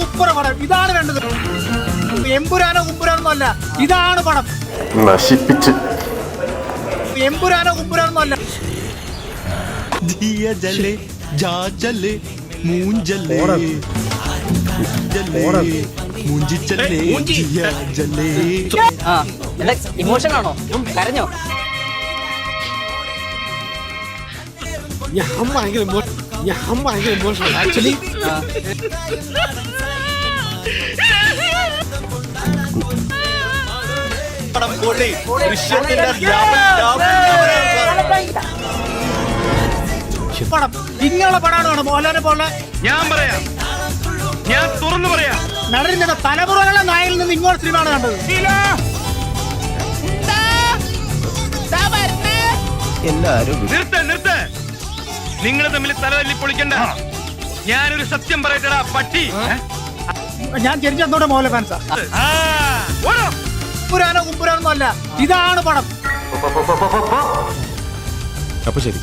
Super പടം. ഇതാണ് വേണ്ടത്. എമ്പുരാനോ കുമ്പുരാനോ അല്ല, ഇതാണ് പടം. നശിപ്പിച്ച് എമ്പുരാനോ കുമ്പുരാനോ അല്ല. ഇമോഷൻ ആണോ? കരഞ്ഞോ? ഞാൻ ഭയങ്കര ഇമോഷണൽ ആക്ച്വലി. പടം ഇങ്ങനെയുള്ള പടമാണ് മോഹൻലാലിനെ പോലെ. ഞാൻ പറയാം, ഞാൻ തുറന്നു പറയാം, നടന്നിരുന്ന തലമുറകളുടെ നായിൽ നിന്ന് ഇങ്ങോട്ട് സിനിമയാണ് കണ്ടത്. നിർത്ത നിങ്ങൾ തമ്മിൽ തലതല്ലി പൊളിക്കണ്ട. ഞാനൊരു സത്യം പറയട്ടടാ പട്ടി. ഞാൻ ജനിച്ചതോടെ മോഹൻലാൽ ഫാൻസാ. കുമ്പുരാനോ കുമ്പുരാനോ അല്ല, ഇതാണ് പടം. അപ്പൊ ശരി.